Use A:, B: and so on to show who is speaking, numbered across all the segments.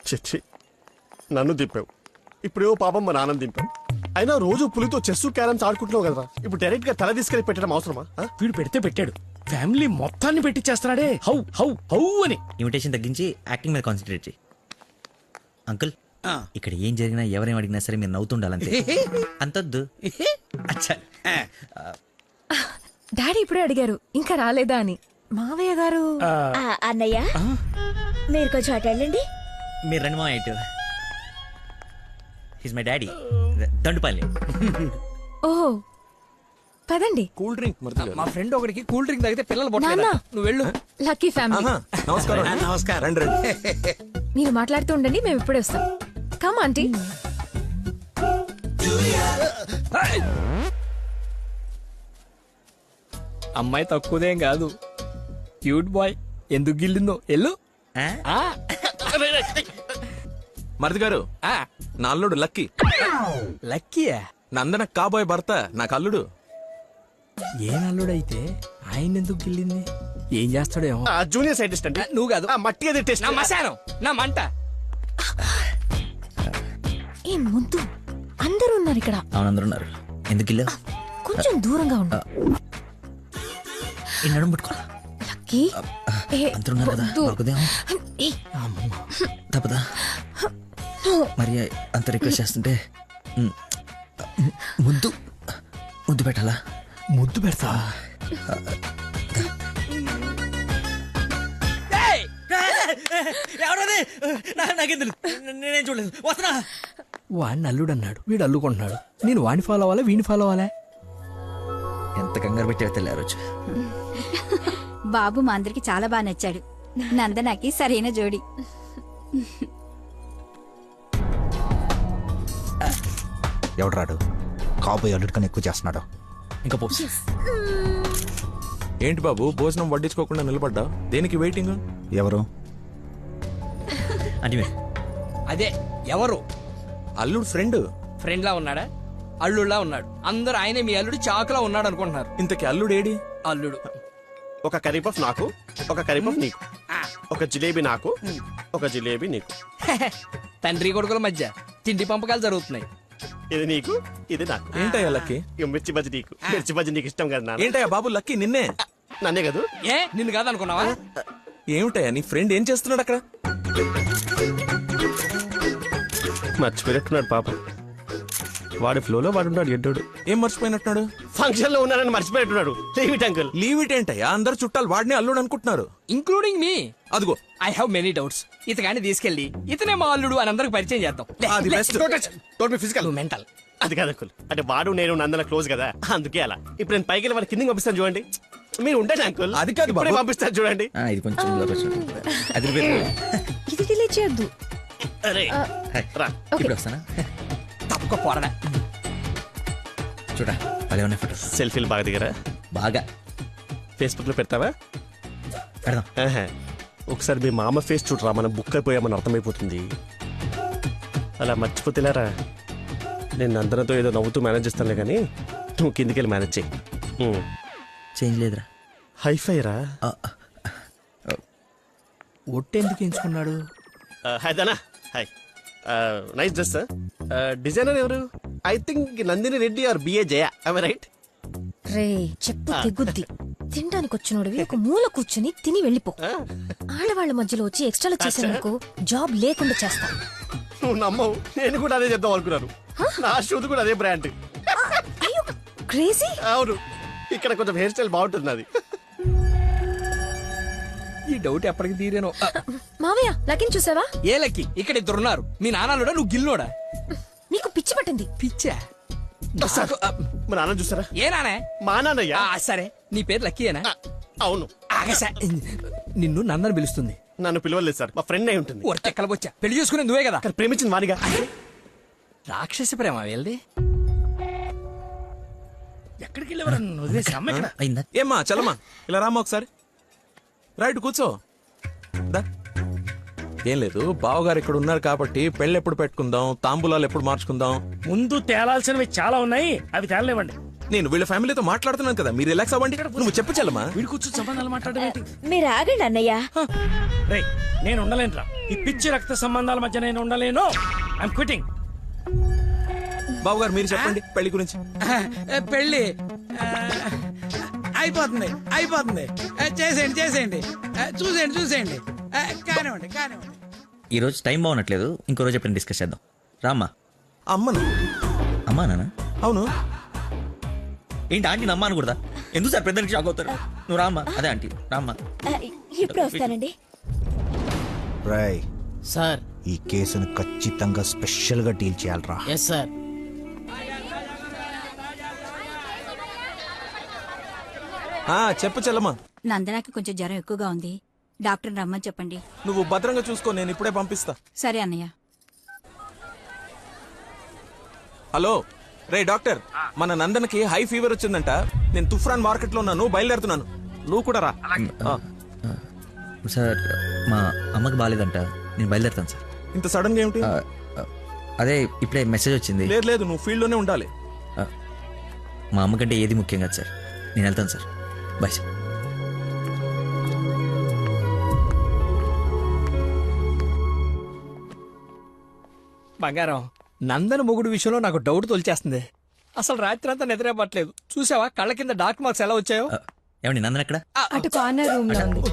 A: చిచ్చి నన్ను దింపావు, ఇప్పుడేవో పాపం మా నాన్న దింపావు. అయినా రోజు పులితో చెస్ క్యారమ్స్ ఆడుకుంటున్నావు కదా, ఇప్పుడు డైరెక్ట్ గా తల తీసుకెళ్లి పెట్టడం అవసరమా?
B: వీడు పెడితే పెట్టాడు, ఫ్యామిలీ మొత్తాన్ని పెట్టి చేస్తున్నాడే. హౌ హౌ హౌ అని.
C: ఇమిటేషన్ తగ్గించి యాక్టింగ్ మీద కాన్సన్ట్రేట్ చేయి. అంకుల్, ఇక్కడ ఏం జరిగినా ఎవరేం అడిగినా సరే మీరు నవ్వుతుండాలంతే. అంతొద్దు. అచ్చా.
D: డాడీ ఇప్పుడే అడిగారు ఇంకా రాలేదా అని. మావయ్య గారు
E: అన్నయ్య మీరు కొంచెం అటు వెళ్ళండి.
C: మీరు రండి మా ఇటు. His my daddy Dandupalli.
D: ఓహో పదండి.
A: కూల్ డ్రింక్
B: మా ఫ్రెండ్ ఒకడికి కూల్ డ్రింక్ తాగితే పిల్లలు
D: నాన్న.
B: పుట్టలేదు. నువ్వు వెళ్ళు.
D: Lucky family.
A: నమస్కారం.
C: నమస్కారం.
A: రండి రండి.
D: మీరు మాట్లాడుతూ ఉండండి, మేము ఇప్పుడే వస్తాం. Come aunty.
B: అమ్మాయి తక్కువదేం కాదు, క్యూట్ బాయ్. ఎందుకు గిల్లిందో ఎల్లు.
F: మరిది గారు, నా అల్లుడు లక్కీ.
B: లక్కీయా?
F: నందన కాబోయే భర్త నాకు అల్లుడు.
B: ఏ నల్లుడైతే ఆయన ఎందుకు గిల్లింది? ఏం చేస్తాడేమో.
A: జూనియర్ సైంటిస్ట్ అండి.
B: నువ్వు కాదు,
A: మట్టి అది టెస్ట్.
B: నా మశానం, నా మంట.
D: ఏ ముద్దు, అందరూ ఉన్నారు ఇక్కడ.
C: అవునందరూ ఉన్నారు. ఎందుకు ఇల్లు?
D: కొంచెం దూరంగా ఉండు.
C: ఈ నడుము పట్టుకోరా.
D: లక్కీ
C: అందరూ ఉన్నారు కదా, పడుకుందాం. తప్పదా? మరి అంత రిక్వెస్ట్ చేస్తుంటే ముద్దు ముద్దు పెట్టాలా?
B: ముద్దు పెడతా.
C: నేనేం చూడలేదు. వస్తున్నా.
B: వాడిని అల్లుడు అన్నాడు, వీడు అల్లుకుంటున్నాడు. నేను వాడిని ఫాలో అవ్వాలా వీడిని ఫాలో అవ్వాలా?
C: ఎంత కంగారు పెట్టి తెల్లారు.
E: బాబు మా అందరికి చాలా బాగా నచ్చాడు. నందనకి సరైన జోడి.
G: ఎవడ్రాడు కాబోయే అల్లుడి కన్నా ఎక్కువ చేస్తున్నాడు.
C: ఇంకా పోసి
F: ఏంటి బాబు భోజనం వడ్డించుకోకుండా నిలబడ్డా? దేనికి వెయిటింగ్?
G: ఎవరు?
C: అంటే
B: అదే ఎవరు?
F: అల్లుడు ఫ్రెండ్.
B: ఫ్రెండ్ లా ఉన్నాడా? అల్లుడులా ఉన్నాడు. అందరూ ఆయనే మీ అల్లుడు చాకులా ఉన్నాడు అనుకుంటున్నారు.
F: ఇంతకి అల్లుడు ఏడి?
B: అల్లుడు
A: ఒక కర్రీ పఫ్ నాకు, ఒక కర్రీ పఫ్ నీకు, ఒక జిలేబీ నాకు, ఒక జిలేబీ నీకు.
B: తండ్రి కొడుకుల మధ్య తిండి పంపకాలు జరుగుతున్నాయి.
A: ఇది నీకు, ఇది నాకు.
F: ఏంటయ్యా లక్కీ?
A: ఇక మిర్చి బజ్జి నీకు, మిర్చి బజ్జి నీకు ఇష్టం కదా నాన్న.
F: ఏంటయ్యా బాబు లక్కీ నిన్నే?
A: నన్నే కదా.
B: ఏ నిన్ను కాదనుకున్నావా?
F: ఏమిటయ్యా నీ ఫ్రెండ్ ఏం చేస్తున్నాడు అక్కడ?
A: మర్చిపోయినట్టున్నాడు పాప. వాడి ఫ్లోలో వాడు ఉన్నాడు ఎడ్డోడు.
F: ఏం మర్చిపోయినట్టున్నాడు?
A: ఫంక్షన్ లో ఉన్నానని మర్చిపోయినట్టున్నాడు. Leave it uncle.
F: Leave it ఏంటయ్యా? అందరు చుట్టాలు వాడిని అల్లుడు అనుకుంటున్నారు.
B: Including me.
F: అదిగో
B: ఐ హావ్ మెనీ డౌట్స్. ఇతగాని తీసుకెళ్లి ఇతనే మా అల్లుడు అని అందరికి పరిచయం చేద్దాం.
F: అది బెస్ట్.
A: Physical
B: mental.
A: అది కాదు అంకుల్. అంటే వాడు నేను నందన క్లోజ్ కదా, అందుకే అలా. ఇప్పుడు నేను పైకి వెళ్ళి వాళ్ళ కిందకి పంపిస్తాను చూడండి. మీరు ఉండండి అంకుల్.
F: అది కాదు
A: ఇప్పుడే
F: బాబు.
A: పంపిస్తాను చూడండి.
C: ఇది కొంచెం అది
D: ఇది డిలే చేయొద్దు.
A: అరే రా.
C: ఇప్పుడు వస్తానా?
B: తప్పక పోరడా.
C: చూడా అదే ఉన్నాయి ఫోటోస్.
A: సెల్ఫీలు బాగా దిగరా?
C: బాగా.
A: ఫేస్బుక్ లో పెడతావా?
C: పెడదాం.
A: ఆహా. ఒకసారి మీ మామ ఫేస్ చూడరా, మనం బుక్ అయిపోయామని అర్థమైపోతుంది. అలా మర్చిపోతేలారా. నేను నందనతో ఏదో నవ్వుతూ మేనేజ్ చేస్తానులే కానీ నువ్వు కిందికి వెళ్ళి మేనేజ్ చేయి.
C: చేంజ్ లేదురా.
A: హైఫై రా.
B: ఒట్టెందుకు ఎంచుకున్నాడు?
A: Hi Dana. Hi. Nice dress. Designer ఎవరు? I think Nandini Reddy or BA Jaya. I right?
D: రే చెప్పు తెగుద్ది. తినడానికి వచ్చినోడివి ఒక మూల కూర్చుని తిని వెళ్ళిపో. ఆడవాళ్ళ మధ్యలో వచ్చి ఎక్స్ట్రాలు చేసేందుకు జాబ్ లేకుండా చేస్తా.
A: నువ్వు నమ్మవు, నేను కూడా అదే చెప్దాం అనుకున్నాను. నా షూది కూడా అదే బ్రాండ్.
D: అయ్యో క్రేజీ.
A: అవును, ఇక్కడ కొంచెం హెయిర్ స్టైల్ బాగుంటుంది అది.
B: ఈ డౌట్ ఎప్పటికి తీరేనో.
D: మావయ్య లకిన్ చూసావా?
B: ఏ లక్కి? ఇక్కడ ఇద్దరున్నారు. మీ నాన్నలోడా నువ్వు గిల్లోడా?
D: నీకు పిచ్చి పట్టింది.
B: పిచ్చా?
A: మా నాన్న చూసారా?
B: ఏ నానే?
A: మా నాన్నయ్య.
B: సరే నీ పేరు లక్కీయేనా?
A: అవును.
B: ఆగసా, నిన్ను నందని పిలుస్తుంది.
A: నన్ను పిలవలేదు సార్, మా ఫ్రెండ్ అయి ఉంటుంది.
B: ఒట్టెక్కలబొచ్చా. పెళ్లి చూసుకునే నువ్వే కదా.
A: ప్రేమించింది వానిగా.
B: రాక్షస ప్రేమ వెళ్ళి ఎక్కడికి వెళ్ళేవారు?
C: అయిందా?
F: ఏమ్మా చలమా ఇలా రామ్మా ఒకసారి. రైట్ కూర్చో. దా. ఏం లేదు, బావగారు ఇక్కడ ఉన్నారు కాబట్టి పెళ్ళి ఎప్పుడు పెట్టుకుందాం, తాంబూలాలు ఎప్పుడు మార్చుకుందాం.
B: ముందు తేలాల్సినవి చాలా ఉన్నాయి, అవి తేలనివ్వండి.
F: నేను వీళ్ళ ఫ్యామిలీతో మాట్లాడుతున్నాను కదా, మీరు రిలాక్స్ అవ్వండి. నువ్వు చెప్పు చెల్లమ్మా.
B: వీడి కూర్చొని సంబంధాలు మాట్లాడమేంటి?
H: మీరు ఆగండి అన్నయ్య.
B: రేయ్, నేను ఉండలేనురా. ఈ పిచ్చి రక్త సంబంధాల మధ్య నేను ఉండలేను. I'm quitting.
F: బాబు గారు మీరు చెప్పండి పెళ్లి గురించి.
I: పెళ్ళి అయిపోతుంది అయిపోతుంది. చేసేయండి చేసేయండి. చూసేయండి. కానివ్వండి.
C: ఈ రోజు టైం బాగున్నట్లేదు, ఇంకో రోజు ఎప్పుడైనా డిస్కస్ చేద్దాం. రామ్మా.
F: అమ్మను.
C: అమ్మా నాన్న?
F: అవును.
C: ఏంటి ఆంటీ నమ్మా అనకూడదా? ఎందుకు సార్ పెద్దానికి షాక్ అవుతారు? నువ్వు రామ్మా. అదే ఆంటీ రామ్మా.
H: ఇప్పుడు వస్తానండి.
G: రాయ్,
B: సార్.
G: ఈ కేసును ఖచ్చితంగా స్పెషల్ గా డీల్ చేయాలరా.
B: Yes sir.
F: చెప్పు చెల్లమ్మా.
E: నందనాకి కొంచెం జ్వరం ఎక్కువగా ఉంది, డాక్టర్ రమ్మని చెప్పండి.
F: నువ్వు భద్రంగా చూసుకో, నేను ఇప్పుడే పంపిస్తా.
E: సరే అన్నయ్య.
F: హలో రే డాక్టర్, మన నందనకి హై ఫీవర్ వచ్చిందంట. నేను తుఫ్రాన్ మార్కెట్ లో ఉన్నాను, బయలుదేరుతున్నాను. నువ్వు కూడా రా.
C: సార్ మా అమ్మకి బాగాలేదంట, నేను బయలుదేరుతాను సార్.
F: ఇంత సడన్ గా ఏమిటి?
C: అదే ఇప్పుడే మెసేజ్ వచ్చింది.
F: లేదు నువ్వు ఫీల్డ్ లోనే ఉండాలి.
C: మా అమ్మకంటే ఏది ముఖ్యం కాదు సార్, నేను వెళ్తాను సార్. Bye sir.
B: బంగారం, నందన మొగుడు విషయంలో నాకు డౌట్ తొలిచేస్తుంది. అసలు రాత్రి అంతా నిద్రపట్లేదు. చూసావా కళ్ళ కింద డార్క్ మార్క్స్ ఎలా వచ్చాయో?
C: ఏమండి నందన ఎక్కడ?
D: అటు కార్నర్ రూమ్ లో ఉంది.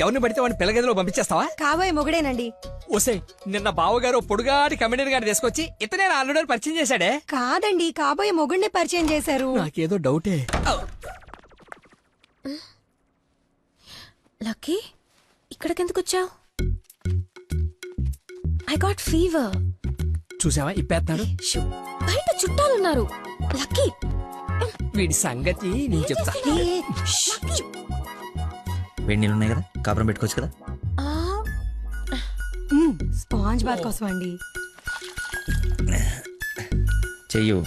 B: ఎవరిని పడితే వాడిని పిల్లగదిలో పంపించేస్తావా?
D: కాబోయే మొగుడేనండి.
B: ఓసే, నిన్న బావగారు పొడుగాటి కమిడీని గారిని తీసుకొచ్చి ఇతనే ఆల్రెడీ పరిచయం చేశాడే.
D: కాదండి, కాబోయే మొగుడిని పరిచయం చేశారు.
B: నాకేదో డౌటే.
D: లక్కీ, ఇక్కడికెందుకు వచ్చావు? I got fever.
B: చూసావా ఇప్పేస్తున్నాడు.
D: బయట చుట్టాలున్నారు. లక్కీ,
B: వీడి సంగతి నేను చెప్తా.
C: వేడి నీళ్ళు ఉన్నాయి కదా, కాపురం పెట్టుకోవచ్చు కదా.
D: స్పాంజ్ బాత్ కోసం అండి.
C: చెయ్యు.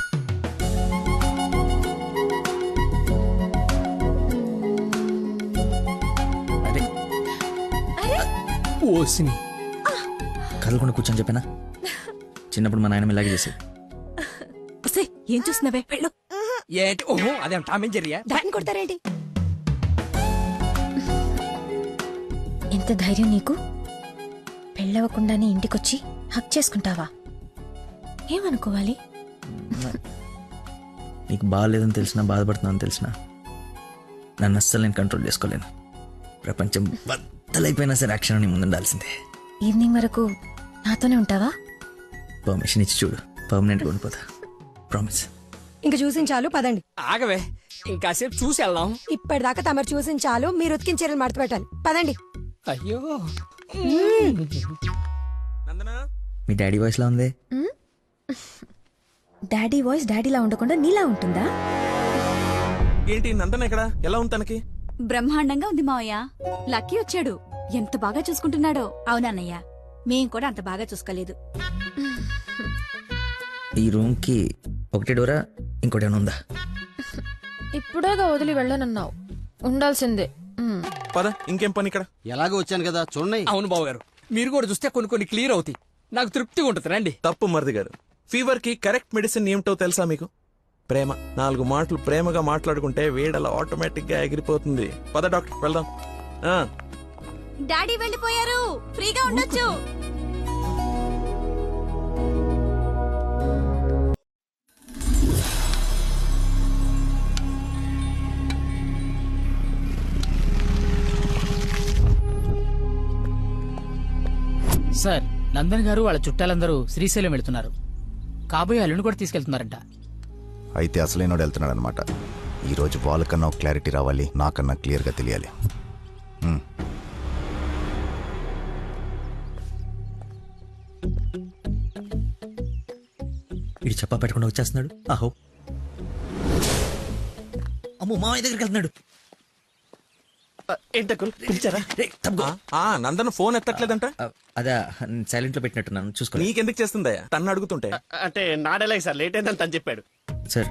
C: అరే
B: ఓసిని
C: కదలకుండా కూర్చొని చెప్పానా? చిన్నప్పుడు మా నాయనమ్మ ఇలాగే చేసేది.
D: ఏం చూస్తున్నావే? వెళ్ళు.
B: ఏంటి? ఓహో, అదేం టామ్ అండ్ జెర్రీయా?
D: దాన్ని కొడతారేంటి? ఎంత ధైర్యం నీకు? పెళ్ళవకుండానే ఇంటికొచ్చి హక్ చేసుకుంటావా? ఏమనుకోవాలి?
C: నీకు బాగాలేదని తెలిసినా, బాధపడుతున్నాను తెలిసినా, నన్ను అస్సలు నేను కంట్రోల్ చేసుకోలేను. ప్రపంచం బద్దలైపోయినా సరే అక్షరం నీ ముందు ఉండాల్సిందే.
D: ఈవినింగ్ వరకు నాతోనే ఉంటావా?
C: పర్మిషన్ ఇచ్చి చూడు, పర్మనెంట్గా ఉండిపోతా. ప్రామిస్.
J: ఇంక చూసించాలు పదండి.
B: ఆగవే, ఇంకాసేపు చూసి వెళ్దాం.
J: ఇప్పటిదాకా తమరు చూసించాలు, మీరు ఉతికిన చీరలు మడత పెట్టాలి. పదండి.
B: అయ్యో,
F: నందనా,
C: మీ డాడీ వాయిస్ లా ఉంది.
D: డాడీ వాయిస్ డాడీలా ఉండకుండా నీలా ఉంటుందా?
F: ఏంటి నందన ఎక్కడ? ఎలా ఉంది తనకి?
E: బ్రహ్మాండంగా ఉంది మావయ్య. లక్కీ వచ్చాడు, ఎంత బాగా చూసుకుంటున్నాడో. అవునన్నయ్య, మేం కూడా అంత బాగా చూసుకోలేదు.
C: ఈ రూమ్ కి ఒకటే డోరా, ఇంకోటి ఏమైనా ఉందా?
D: ఇప్పుడేగా వదిలి వెళ్ళనన్నావు, ఉండాల్సిందే.
F: పద, ఇంకేం పని ఇక్కడ?
K: ఎలాగో వచ్చాను కదా చూడండి.
B: అవును బావగారు, మీరు కూడా చూస్తే కొన్ని క్లియర్ అవుతాయి. నాకు తృప్తిగా ఉంటుంది. రండి.
F: తప్పు మరిది గారు. ఫీవర్ కి కరెక్ట్ మెడిసిన్ ఏమిటో తెలుసా మీకు? ప్రేమ. 4 మాటలు ప్రేమగా మాట్లాడుకుంటే వేడలా ఆటోమేటిక్ గా ఎగిరిపోతుంది. పద డాక్టర్ వెళ్దాం.
E: డాడీ వెళ్ళిపోయారు, ఫ్రీగా ఉండొచ్చు.
L: సార్, నందన్ గారు వాళ్ళ చుట్టాలందరూ శ్రీశైలం వెళ్తున్నారు. కాబోయే అల్లుని కూడా తీసుకెళ్తున్నారంట.
G: అయితే అసలైనోడు వెళ్తున్నాడు అనమాట. ఈరోజు వాళ్ళకన్నా ఒక క్లారిటీ రావాలి, నాకన్నా క్లియర్గా తెలియాలి.
C: ఇటు చెప్పా పెట్టకుండా వచ్చేస్తున్నాడు. ఆహో, అమ్మో, మామయ్య దగ్గరికి వెళ్తున్నాడు.
A: పిలిచారా?
F: నందన ఫోన్ ఎత్తట్లేదంట.
C: అదే సైలెంట్ లో పెట్టినట్టున్నాను, చూసుకో.
F: నీకెందుకు చేస్తుందయ్యా? తన్ను అడుగుతుంటే.
A: అంటే నాడేలాగ సార్, లేట్ అయిందని తను చెప్పాడు.
C: సార్,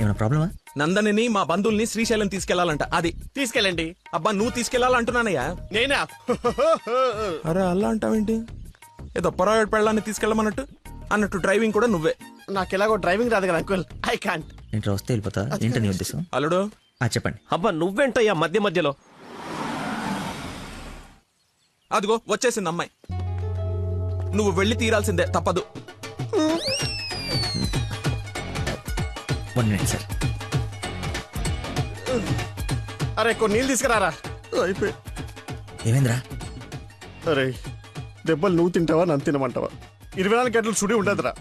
C: ఏమైనా ప్రాబ్లమా?
F: నందనిని మా బంధువుల్ని శ్రీశైలం తీసుకెళ్లాలంట. అది
A: తీసుకెళ్ళండి.
F: అబ్బా, నువ్వు తీసుకెళ్లాలంటున్నానయ్యా.
A: నేనా?
F: అరే అలా అంటావేంటి? ఏదో పొరపాటు పెళ్ళాన్ని తీసుకెళ్ళమన్నట్టు. అన్నట్టు డ్రైవింగ్ కూడా నువ్వే.
A: నాకు ఎలాగో డ్రైవింగ్ రాదు కదా అంకుల్, ఐ కాంట్.
C: నేను వస్తే వెళ్ళిపోతా ఏంటో నీ ఉద్దేశం?
F: అల్లుడు
C: చెప్పండి.
A: అబ్బా నువ్వేంటయ్యా మధ్య మధ్యలో?
F: అదిగో వచ్చేసింది అమ్మాయి. నువ్వు వెళ్ళి తీరాల్సిందే, తప్పదు.
C: 1 minute సార్.
A: అరే కొన్ని నీళ్ళు తీసుకురారా. అయిపోయి.
C: ఏమైందిరా?
A: అరే దెబ్బలు నువ్వు తింటావా నన్ను తినమంటావా? 24 గంటలు చుడి ఉండదురా,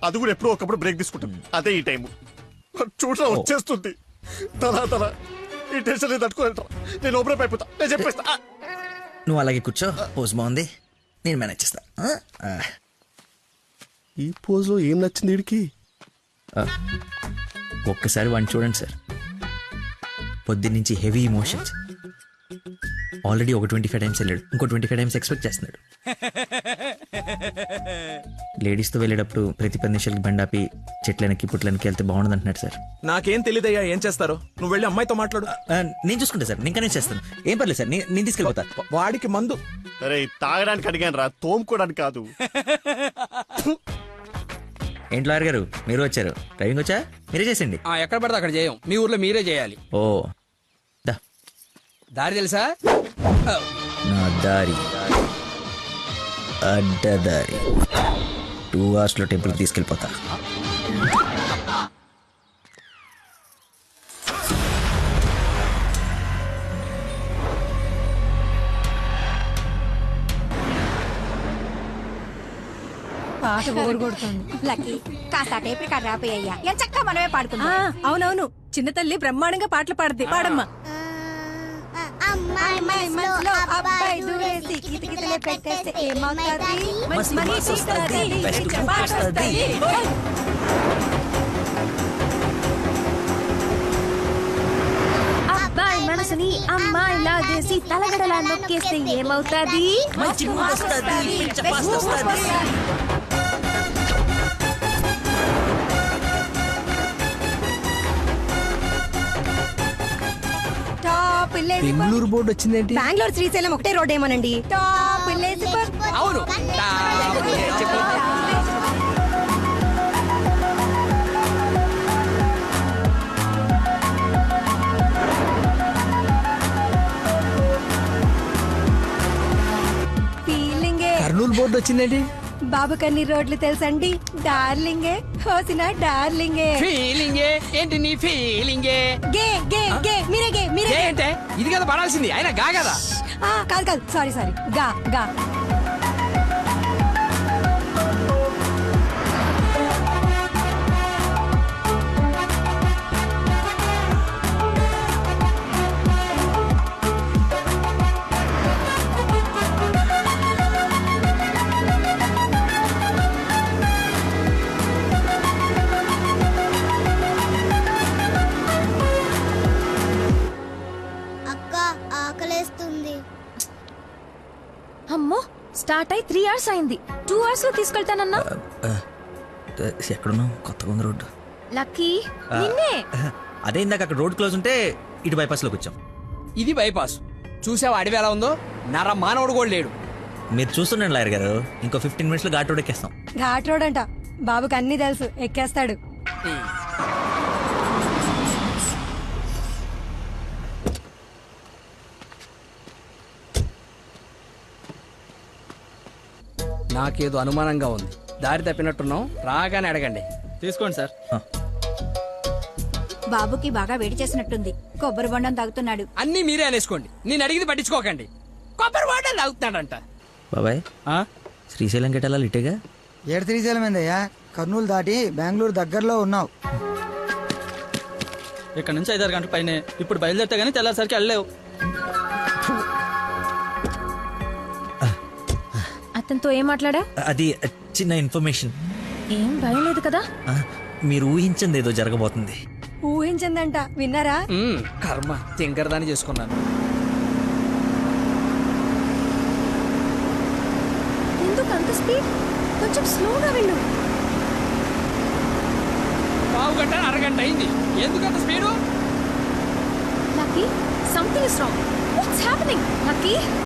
A: అది కూడా ఎప్పుడో ఒకప్పుడు బ్రేక్ తీసుకుంటాం. అదే ఈ టైము చూడరా వచ్చేస్తుంది. తల ఈ టెన్షన్ తట్టుకోలేటరా, నేను ఓపెన్ అయిపోతా. నేను చెప్పేస్తా.
C: నువ్వు అలాగే కూర్చో, పోజ్ బాగుంది, నేను మేనేజ్ చేస్తా.
A: ఈ పోజ్ లో ఏం నచ్చింది వీడికి?
C: ఒక్కసారి వాడిని చూడండి సార్. పొద్దున్నుంచి హెవీ ఇమోషన్స్. ఆల్రెడీ ఒక 25 టైమ్స్ వెళ్ళాడు, ఇంకో 25 టైమ్స్ ఎక్స్పెక్ట్ చేస్తున్నాడు. లేడీస్తో వెళ్ళేటప్పుడు ప్రతి 10 నిమిషాలకి బండాపి చెట్లనికి పుట్లనికి వెళ్తే బాగుండదు అంటున్నాడు సార్.
F: నాకేం తెలియదయ్యా ఏం చేస్తారో. నువ్వు వెళ్ళి అమ్మాయితో మాట్లాడు.
C: నేను చూసుకుంటా సార్, నేను కనెక్ట్ చేస్తాను. ఏం పర్లేదు సార్, నేను తీసుకెళ్ళిపోతా.
F: వాడికి మందు.
A: అరే తాగడానికి అడిగాను రా, తోముకోవడానికి కాదు.
C: ఏంటి లాయర్ గారు మీరు వచ్చారు? డ్రైవింగ్ వచ్చా? మీరే చేసేయండి.
B: ఎక్కడ పడితే అక్కడ చేయం, మీ ఊర్లో మీరే చేయాలి.
C: ఓ దా
B: దారి తెలుసా?
C: నా దారి అడ్డదారి 2 hours లో టెంపుల్కి తీసుకెళ్ళిపోతా.
J: పాట బోర్ కొడుతుంది.
H: లక్కీ కాస్త టేప్ రికార్డ్ రాపోయ్యా, ఎంత చక్కగా మనమే పాడుకుందాం.
J: అవునవును, చిన్న తల్లి బ్రహ్మాండంగా పాటలు పాడుద్ది. పాడమ్మా. అమ్మాయి మనసులో అబ్బాయి దూరేసి కితకితలే పెట్టేస్తే ఏమవుతుంది?
C: మస్తు మస్తు వస్తది, బెస్ట్ కుక్ వస్తది.
D: అబ్బాయి మనసుని అమ్మాయి లాగేసి తలగడలా నొక్కేస్తే ఏమవుతాది?
C: మంచి మూడ్ వస్తది, పిచ్చ ఫాస్ట్ వస్తది.
J: టాప్ విలేజ్
B: బెంగళూరు బోర్డు వచ్చిందేంటి?
J: బెంగళూరు శ్రీశైలం ఒకటే రోడ్ ఏమోనండి. టాప్ విలేజ్
B: అవును.
J: ఫీలింగే.
B: కర్నూలు బోర్డు వచ్చిందేంటి?
J: బాబు కన్ని రోడ్లు తెలుసండి. డార్లింగే హోసిన డార్లింగే.
B: ఫీలింగే ఏంటి నీ ఫీలింగే?
J: గే గే గే మీరే గే మీరే గే.
B: ఏంటే ఇది కదా పడాల్సింది, అయినా గా కదా.
J: కాదు కాదు, సారీ సారీ, గా గా.
D: అమ్మో స్టార్ట్ అయి 3 hours అయింది. 2 hours లో తీసుకెళ్తానన్నా.
C: ఎక్కడున్నావు? కొత్తగా ఉంది రోడ్డు.
D: లక్కీ నిన్నే.
C: అదే ఇందాక అక్కడ రోడ్ క్లోజ్ ఉంటే ఇటు బైపాస్ లోకి వచ్చాం.
B: ఇది బైపాస్. చూసావా అడవి ఎలా ఉందో? నర మానవుడు కూడా లేడు.
C: మీరు చూస్తుండండి లాయర్ గారు, ఇంకో 15 minutes లో ఘాట్ రోడ్ ఎక్కేస్తాం.
J: ఘాట్ రోడ్ అంట, బాబుకి అన్ని తెలుసు, ఎక్కేస్తాడు.
B: నాకేదో అనుమానంగా ఉంది. దారి తప్పినట్టున్నాం, రాగానే అడగండి.
L: తీసుకోండి సార్.
E: బాబుకి బాగా వేడి చేసినట్టుంది, కొబ్బరి బొండం తాగుతున్నాడు.
B: అన్నీ మీరే అనేసుకోండి, నేను అడిగింది పట్టించుకోకండి. కొబ్బరి వాటర్ తాగుతున్నాడంట.
C: బాబాయ్ శ్రీశైలం గెటాలా ఇటేగా?
K: ఏడు శ్రీశైలం ఏందయ్యా, కర్నూలు దాటి బెంగళూరు దగ్గరలో ఉన్నావు.
L: ఇక్కడ నుంచి 5-6 గంటల పైన. ఇప్పుడు బయలుదేరితే గానీ తెల్లారిసరికి వెళ్ళలేవు.
D: అతనితో ఏం మాట్లాడా?
C: అది చిన్న ఇన్ఫర్మేషన్.
D: ఏం భయం లేదు కదా?
C: మీరు ఊహించింది ఏదో జరగబోతుంది.
J: ఊహించిందంట, విన్నారా?
B: కర్మ తింకరదాన్ని చేసుకున్నాను.
D: ఎందుకు అంత స్పీడ్? కొంచెం స్లోగా వెళ్ళు.
B: పావు గంట అరగంట అయింది, ఎందుకంత speed?
D: Lucky something is wrong. What's happening? Lucky